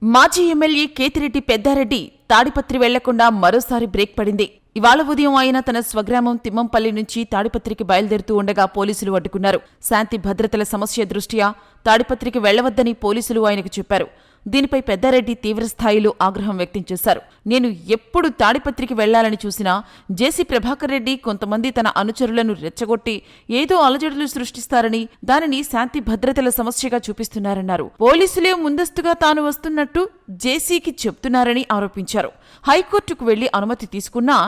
మాజీ ఎమ్మెల్యే కేతిరెడ్డి పెద్దారెడ్డి తాడిపత్రి వెళ్లకుండా మరోసారి బ్రేక్ పడింది. ఇవాళ ఉదయం ఆయన తన స్వగ్రామం తిమ్మంపల్లి నుంచి తాడిపత్రికి బయలుదేరుతూ ఉండగా పోలీసులు అడ్డుకున్నారు. శాంతి భద్రతల సమస్య దృష్ట్యా తాడిపత్రికి వెళ్లవద్దని పోలీసులు ఆయనకు చెప్పారు. దీనిపై పెద్దారెడ్డి తీవ్రస్థాయిలో ఆగ్రహం వ్యక్తం చేశారు. నేను ఎప్పుడు తాడిపత్రికి వెళ్లాలని చూసినా జేసీ ప్రభాకర్ రెడ్డి కొంతమంది తన అనుచరులను రెచ్చగొట్టి ఏదో అలజడులు సృష్టిస్తారని, దానిని శాంతి భద్రతల సమస్యగా చూపిస్తున్నారన్నారు. పోలీసులే ముందస్తుగా తాను వస్తున్నట్టు జేసీకి చెప్తున్నారని ఆరోపించారు. హైకోర్టుకు వెళ్లి అనుమతి తీసుకున్నా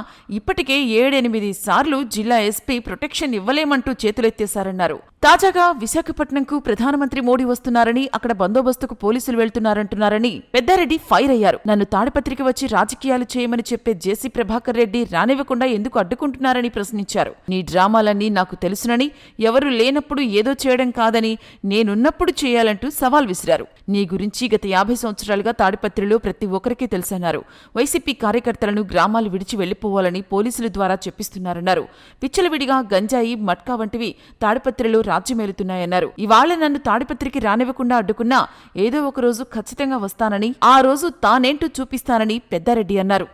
ఇప్పటికే 7-8 సార్లు జిల్లా ఎస్పీ ప్రొటెక్షన్ ఇవ్వలేమంటూ చేతులెత్తేశారన్నారు. తాజాగా విశాఖపట్నంకు ప్రధానమంత్రి మోడీ వస్తున్నారని, అక్కడ బందోబస్తుకు పోలీసులు వెళ్తున్నారంటున్నారని పెద్దారెడ్డి ఫైర్ అయ్యారు. నన్ను తాడిపత్రికి వచ్చి రాజకీయాలు చేయమని చెప్పే జేసీ ప్రభాకర్ రెడ్డి రానివ్వకుండా ఎందుకు అడ్డుకుంటున్నారని ప్రశ్నించారు. నీ డ్రామాలన్నీ నాకు తెలుసునని, ఎవరూ లేనప్పుడు ఏదో చేయడం కాదని, నేనున్నప్పుడు చేయాలంటూ సవాల్ విసిరారు. నీ గురించి గత 50 సంవత్సరాలుగా తాడిపత్రిలో ప్రతి ఒక్కరికీ తెలుసన్నారు. వైసీపీ కార్యకర్తలను గ్రామాలు విడిచి వెళ్లిపోవాలని పోలీసుల ద్వారా చెప్పిస్తున్నారన్నారు. విచ్చలవిడిగా గంజాయి, మట్కా వంటివి తాడిపత్రిలో రాజ్యమేలుతున్నాయన్నారు. ఇవాళ నన్ను తాడిపత్రికి రానివ్వకుండా అడ్డుకున్నా ఏదో ఒకరోజు ఖచ్చితంగా వస్తానని, ఆ రోజు తానేంటూ చూపిస్తానని పెద్దారెడ్డి అన్నారు.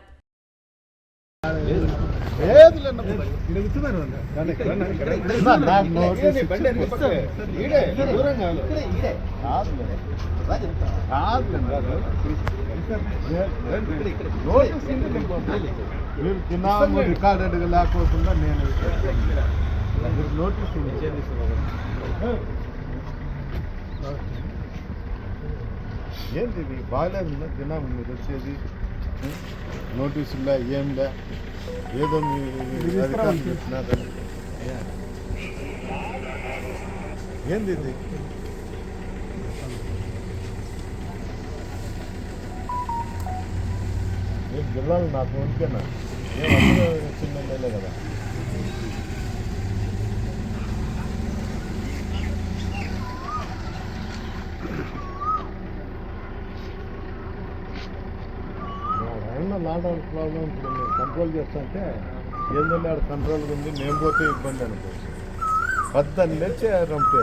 రికార్డెడ్ లేకోకుండా నేను నోటీస్ ఏంటి బాగాలేదు తిన్నాము. మీరు వచ్చేది నోటీసులా ఏంలే, ఏదో మీ అధికారులు చెప్పినారని. ఏంది ఇది? నేను జిల్లాలు నాకు ఉంటేనా నేను చిన్న కదా. లాండ్ ఆర్డర్ ప్రాబ్లం ఇప్పుడు నేను కంట్రోల్ చేస్తుంటే ఏంటంటే ఆడ కంట్రోల్ ఉంది, నేను పోతే ఇబ్బంది అనుకోవచ్చు. 10 లేచారంటే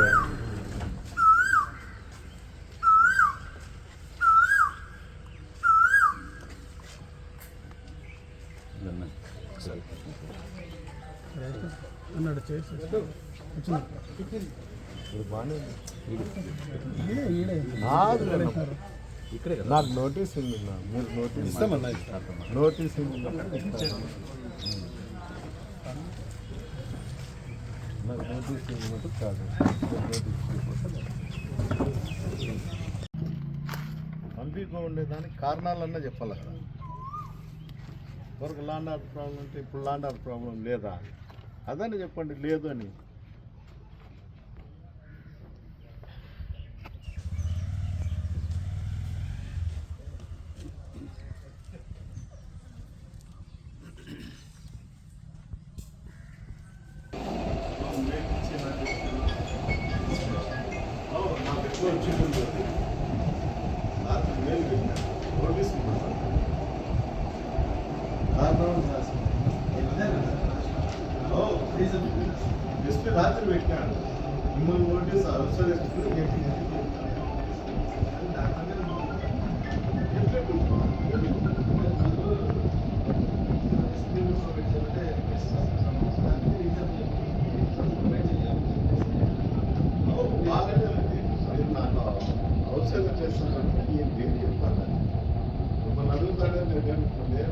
నాకు నోటీస్ ఉంది. మీరు నోటీస్ ఉంది. నాకు నోటీస్ ఇవ్వమంటే కాదు. కంప్లీట్గా ఉండేదానికి కారణాలన్నా చెప్పాలి కదా. వరకు లాండ్ ఆర్డర్ ప్రాబ్లం అంటే ఇప్పుడు లాండ్ ఆర్డర్ ప్రాబ్లం లేదా అదని చెప్పండి. లేదు అని రాత్రి పెట్టాడు మిమ్మల్ని నోటీస్ అవసరం. నాకు అవసరం చేస్తాను ఏం చెప్పాలి మిమ్మల్ని అడుగుతాడే లేదనుకోండి.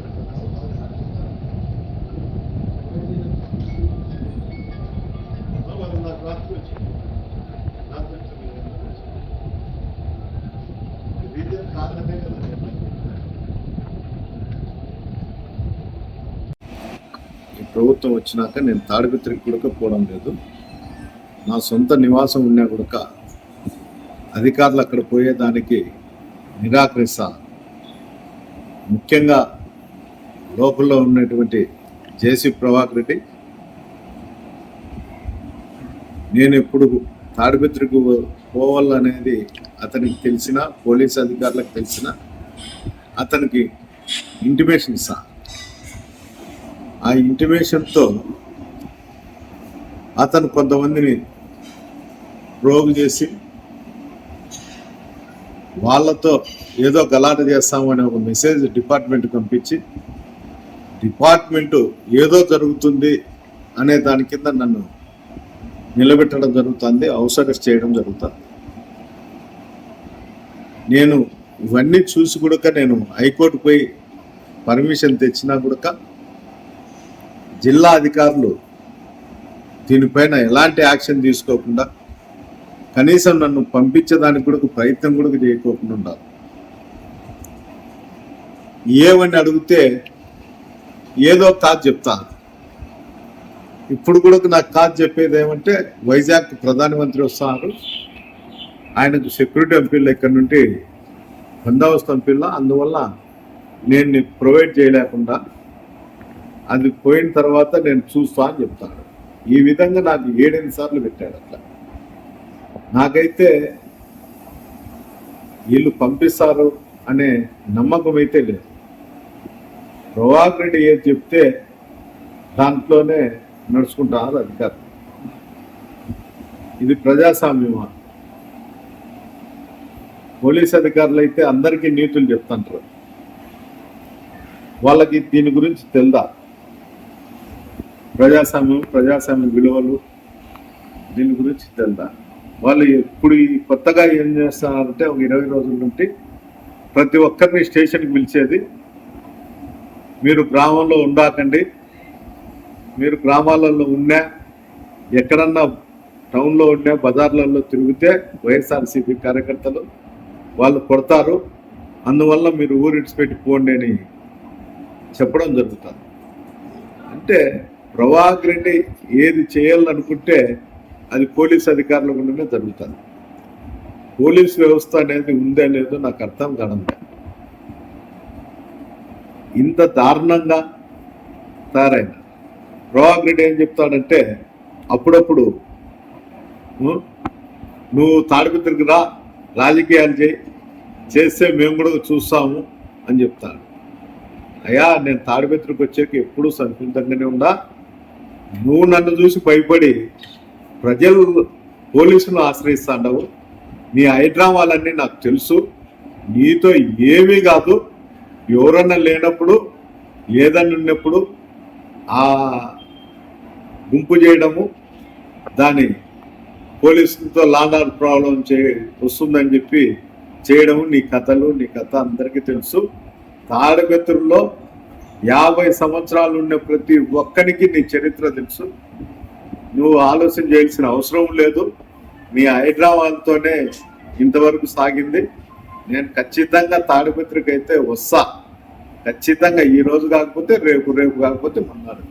నాకు రాత్రి వచ్చింది. రీజన్ కారణమే కదా. ఈ ప్రభుత్వం వచ్చినాక నేను తాడిపత్రికి కూడా పోవడం లేదు. నా సొంత నివాసం ఉన్నా కూడా అధికారులు అక్కడ పోయేదానికి నిరాకరిస్తా. ముఖ్యంగా లోకల్లో ఉన్నటువంటి జేసీ ప్రభాకర్ రెడ్డి నేను ఎప్పుడు తాడిపత్రికి పోవాలనేది అతనికి తెలిసిన, పోలీస్ అధికారులకు తెలిసిన, అతనికి ఇంటిమేషన్ ఇస్తా. ఆ ఇంటిమేషన్తో అతను కొంతమందిని ప్రోగు చేసి వాళ్ళతో ఏదో గలాట చేస్తాము అనే ఒక మెసేజ్ డిపార్ట్మెంట్ పంపించి డిపార్ట్మెంటు ఏదో జరుగుతుంది అనే దాని కింద నన్ను నిలబెట్టడం జరుగుతుంది, అవసరం చేయడం జరుగుతుంది. నేను ఇవన్నీ చూసి కూడా నేను హైకోర్టు పోయి పర్మిషన్ తెచ్చినా కూడా జిల్లా అధికారులు దీనిపైన ఎలాంటి యాక్షన్ తీసుకోకుండా కనీసం నన్ను పంపించేదానికి కూడా ప్రయత్నం కూడా చేయకోకుండా ఉండాలి. ఏమని అడిగితే ఏదో కాదు చెప్తాను. ఇప్పుడు కూడా నాకు కాదు చెప్పేది ఏమంటే వైజాగ్ ప్రధానమంత్రి వస్తున్నారు, ఆయనకు సెక్యూరిటీ పంపిల్ల, ఇక్కడ నుండి బందోబస్తు పంపిల్ల, అందువల్ల నేను నీకు ప్రొవైడ్ చేయలేకుండా అది పోయిన తర్వాత నేను చూస్తా అని చెప్తాను. ఈ విధంగా నాకు 7 సార్లు పెట్టాడు. అట్లా నాకైతే వీళ్ళు పంపిస్తారు అనే నమ్మకం అయితే లేదు. ప్రభాకర్ రెడ్డి ఏది చెప్తే దాంట్లోనే నడుచుకుంటున్నారు అధికారులు. ఇది ప్రజాస్వామ్యమా? పోలీస్ అధికారులు అయితే అందరికీ నీతులు చెప్తుంటారు, వాళ్ళకి దీని గురించి తెలుదా? ప్రజాస్వామ్య విలువలు దీని గురించి తెలుదా? వాళ్ళు ఇప్పుడు కొత్తగా ఏం చేస్తున్నారంటే ఒక 20 రోజుల నుండి ప్రతి ఒక్కరిని స్టేషన్కి పిలిచేది, మీరు గ్రామంలో ఉండాకండి, మీరు గ్రామాలలో ఉన్నా ఎక్కడన్నా టౌన్లో ఉన్నా బజార్లలో తిరిగితే వైఎస్ఆర్సీపీ కార్యకర్తలు వాళ్ళు కొడతారు, అందువల్ల మీరు ఊరు ఇడిచిపెట్టి పోండి అని చెప్పడం జరుగుతుంది. అంటే ప్రభాకర్ రెడ్డి ఏది చేయాలనుకుంటే అది పోలీస్ అధికారుల గుండానే జరుగుతుంది. పోలీస్ వ్యవస్థ అనేది ఉందే లేదో నాకు అర్థం కావడం లేదు. ఇంత దారుణంగా తయారైన ప్రభాకర్ రెడ్డి ఏం చెప్తాడంటే అప్పుడప్పుడు నువ్వు తాడిపత్రికి రా, రాజకీయాలు చేస్తే మేము కూడా చూస్తాము అని చెప్తాడు. అయ్యా, నేను తాడిపత్రికి వచ్చాక ఎప్పుడూ సంసిద్ధంగానే ఉండా. నువ్వు నన్ను చూసి భయపడి ప్రజలు పోలీసులను ఆశ్రయిస్తాండవు. నీ హైడ్రామాలన్నీ నాకు తెలుసు, నీతో ఏమీ కాదు. ఎవరన్నా లేనప్పుడు ఏదన్నా ఉన్నప్పుడు ఆ గుంపు చేయడము, దాని పోలీసులతో లాండ్ ప్రాబ్లం వస్తుందని చెప్పి చేయడము, నీ కథలు, నీ కథ అందరికీ తెలుసు. తాడిపత్రుల్లో 50 సంవత్సరాలు ఉన్న ప్రతి ఒక్కరికి నీ చరిత్ర తెలుసు. నువ్వు ఆలోచన చేయాల్సిన అవసరం లేదు. నీ హైదరాబాద్తోనే ఇంతవరకు సాగింది. నేను ఖచ్చితంగా తాడిపత్రికి అయితే వస్తా, ఖచ్చితంగా. ఈ రోజు కాకపోతే రేపు, రేపు కాకపోతే మన్నాడు.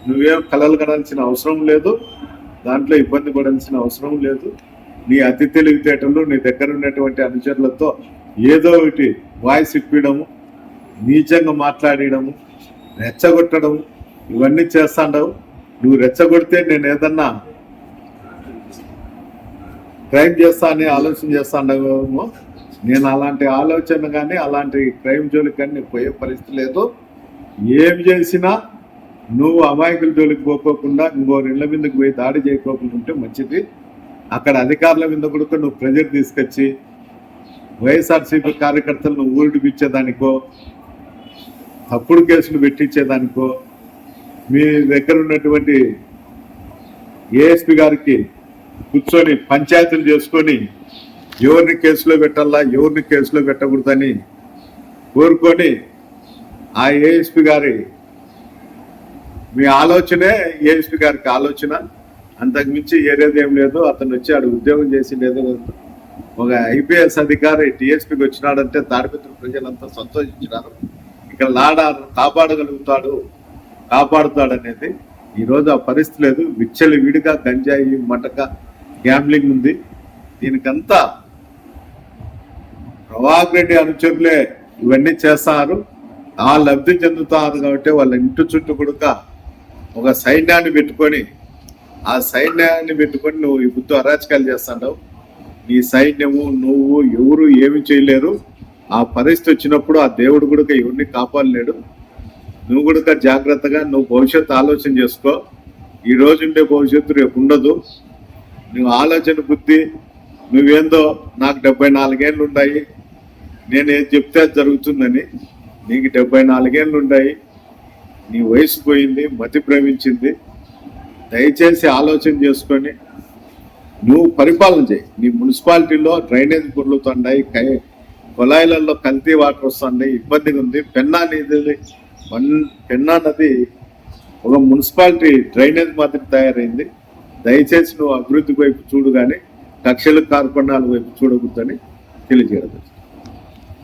నువ్వేం కలలు కనాల్సిన అవసరం లేదు, దాంట్లో ఇబ్బంది పడాల్సిన అవసరం లేదు. నీ అతి తెలివితేటలు, నీ దగ్గర ఉన్నటువంటి అనుచరులతో ఏదో ఒకటి వాయిస్ ఇప్పించడము, నీచంగా మాట్లాడడము, రెచ్చగొట్టడము, ఇవన్నీ చేస్తాండవు. నువ్వు రెచ్చగొడితే నేను ఏదన్నా క్రైమ్ చేస్తా అని ఆలోచన చేస్తాండవేమో. నేను అలాంటి ఆలోచన కానీ అలాంటి క్రైమ్ జోలికి కానీ పోయే పరిస్థితి లేదు. ఏం చేసినా నువ్వు అమాయకుల జోలికి పోకోకుండా ఇంకో ఇళ్ళ మీదకి పోయి దాడి చేయకోకుండా ఉంటే మంచిది. అక్కడ అధికారుల మీద కూడా నువ్వు ప్రెజర్ తీసుకొచ్చి వైఎస్ఆర్సీపీ కార్యకర్తలను ఊరిడిపించేదానికో, తప్పుడు కేసులు పెట్టించేదానికో, మీ దగ్గర ఉన్నటువంటి ఏఎస్పీ గారికి కూర్చొని పంచాయతీలు చేసుకొని ఎవరిని కేసులో పెట్టాలా, ఎవరిని కేసులో పెట్టకూడదని కోరుకొని ఆ ఏఎస్పీ గారి మీ ఆలోచనే ఏఎస్పీ గారికి ఆలోచన, అంతకుమించి ఏరేదేం లేదు. అతను వచ్చి ఆడు ఉద్యోగం చేసిండేదో ఒక ఐపీఎస్ అధికారి టీఎస్పీకి వచ్చినాడంటే తాడిపత్రి ప్రజలంతా సంతోషించినారు. ఇక్కడ కాపాడుతాడనేది ఈరోజు ఆ పరిస్థితి లేదు. విచ్చలు విడిగా గంజాయి, మటక, గ్యాంబ్లింగ్ ఉంది. దీనికంతా ప్రభాకర్ రెడ్డి అనుచరులే ఇవన్నీ చేస్తారు, ఆ లబ్ధి చెందుతారు. కాబట్టి వాళ్ళ ఇంటి చుట్టూ కూడా ఒక సైన్యాన్ని పెట్టుకొని, ఆ సైన్యాన్ని పెట్టుకొని నువ్వు ఈ బుద్ధు అరాచకాలు చేస్తావు. నీ సైన్యము, నువ్వు, ఎవరు ఏమి చేయలేరు. ఆ పరిస్థితి వచ్చినప్పుడు ఆ దేవుడు కూడా ఎవరిని కాపాడలేడు. నువ్వు కూడా జాగ్రత్తగా నువ్వు భవిష్యత్తు ఆలోచన చేసుకో. ఈ రోజు ఉండే భవిష్యత్తు రేపు ఉండదు. నువ్వు ఆలోచన బుద్ధి, నువ్వేందో నాకు 74 ఏళ్ళు ఉన్నాయి, నేను ఏది చెప్తే అది జరుగుతుందని. నీకు 74 ఏళ్ళు ఉన్నాయి, నీ వయసు పోయింది, మతి భ్రమించింది. దయచేసి ఆలోచన చేసుకొని నువ్వు పరిపాలన చేయి. నీ మున్సిపాలిటీలో డ్రైనేజ్ పొర్లుతున్నాయి, కొలాయిలలో కల్తీ వాటర్ వస్తున్నాయి, ఇబ్బందిగా ఉంది. పెన్నా నది ఒక మున్సిపాలిటీ డ్రైనేజ్ మాత్రం తయారైంది. దయచేసి నువ్వు అభివృద్ధి వైపు చూడు, కానీ కక్షలు కార్పణాల వైపు చూడకూడదని తెలియజేయడం.